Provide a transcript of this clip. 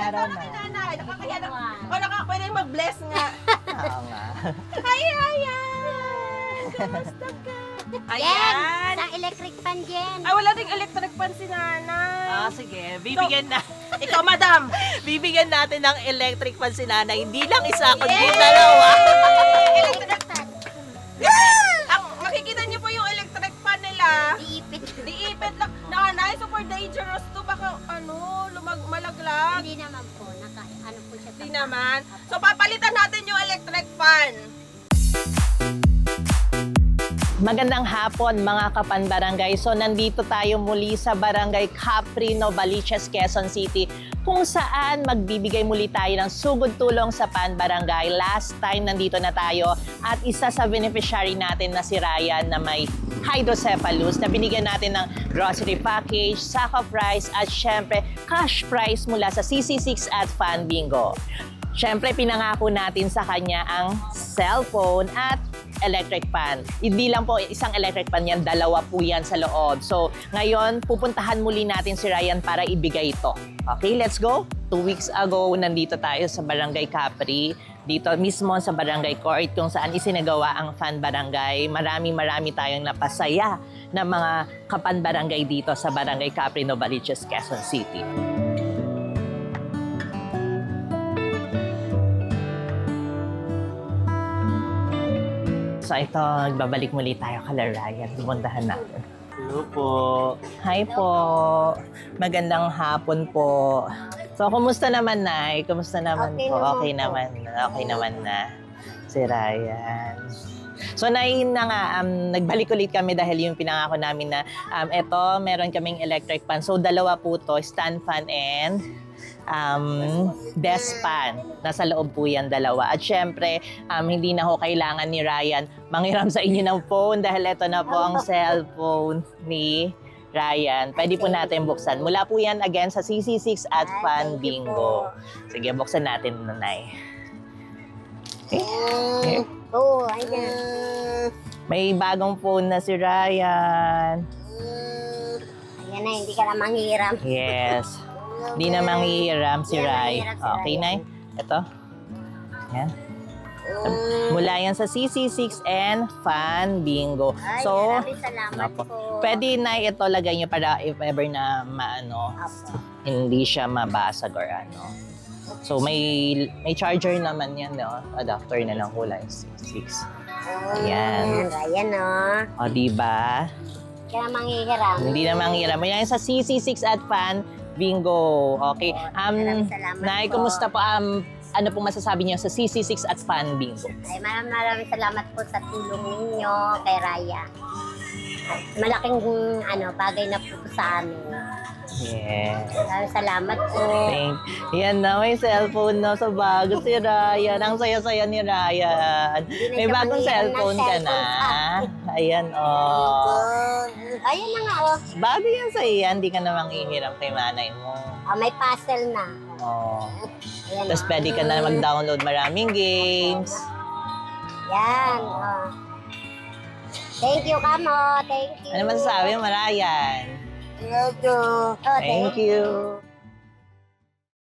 araw na. Nanay, nakakaya na. O, pwede mag-bless nga. Oo nga. Hi, Ryan! Kamusta ka? Jen, isang electric fan, Jen. Ay, wala ding electric fan si nanay. Sige. Bibigyan na. Ikaw, madam. Bibigyan natin ng electric fan si nanay. Hindi lang isa, kundi dalawa. Electric fan. Ang makikita niyo po yung electric fan nila. Diipit. Diipit lang. Nanay, super dangerous to. Baka, malaglag. Hindi naman po. Ano po siya. Hindi naman. So, papalitan natin yung electric fan. Magandang hapon mga kapanbarangay. So nandito tayo muli sa Barangay Capri, Novaliches, Quezon City kung saan magbibigay muli tayo ng sugod tulong sa panbarangay. Last time nandito na tayo at isa sa beneficiary natin na si Ryan na may hydrocephalus na binigyan natin ng grocery package, sack of rice at syempre cash prize mula sa CC6 at Fan Bingo. Syempre pinangako natin sa kanya ang cellphone at electric fan. Hindi lang po isang electric fan yan, dalawa po yan sa loob. So, ngayon, pupuntahan muli natin si Ryan para ibigay ito. Okay, let's go. 2 weeks ago, nandito tayo sa Barangay Capri. Dito mismo sa Barangay Court kung saan isinagawa ang Fan Barangay. Marami tayong napasaya na mga kapanbarangay dito sa Barangay Capri, Novaliches, Quezon City. So ito, babalik muli tayo kay Ryan. Pumuntahan natin. Hello po. Hi po. Magandang hapon po. So, kumusta naman, Nay? Kumusta naman Okay po? naman Okay po. naman. Okay naman na. Si Ryan. So, Nay, na nga, nagbalik ulit kami dahil yung pinangako namin na eto, meron kaming electric fan. So, dalawa po to, stand fan and desk fan. Nasa loob po yan dalawa. At syempre, hindi na ho kailangan ni Ryan manghiram sa inyo ng phone dahil ito na po ang cellphone ni Ryan. Pwede po natin buksan. Mula po yan again sa CC6 at Fan Bingo. Sige, buksan natin, Nanay. Okay. Oo, ayan. May bagong phone na si Ryan. Ayan na, hindi ka na manghiram. Yes. Hindi na manghihiram si Ray. Okay, Nay. Ito. Yan. Mula yan sa CC6 and Fan Bingo. Ay, So, maraming salamat Opo. po. pwede na ito lagay nyo para if ever na maano, Apo. hindi siya mabasag or ano. So, may charger naman yan, no? Adapter na lang kulay. 6. Ayan. Ayan, no? O, diba? Hindi ka na manghihiram. Hindi na manghiram. Yan sa CC6 at Fan Bingo. Okay. Maraming salamat Nay, po. kumusta po? Ano pong masasabi niyo sa CC6 at Fan Bingo? Ay, maraming salamat po sa tulong ninyo kay Raya. At malaking bagay na po sa amin. Yes. Maraming salamat po. Yan na, may cellphone na sa bago si Ryan. Ang saya-saya ni Ryan. Hindi na May siya bagong manghiram ng cellphone ka na. Ayan, oh. Ayun na nga, oh. Bago yan sa iya, hindi ka namang ihiram kay manay mo. May puzzle na. Oh. Ayan, Tapos pwede ka na mag-download maraming games. Yan, oh. Thank you, Kamo. Thank you. Ano masasabi mo, Ryan? Oh, Thank you.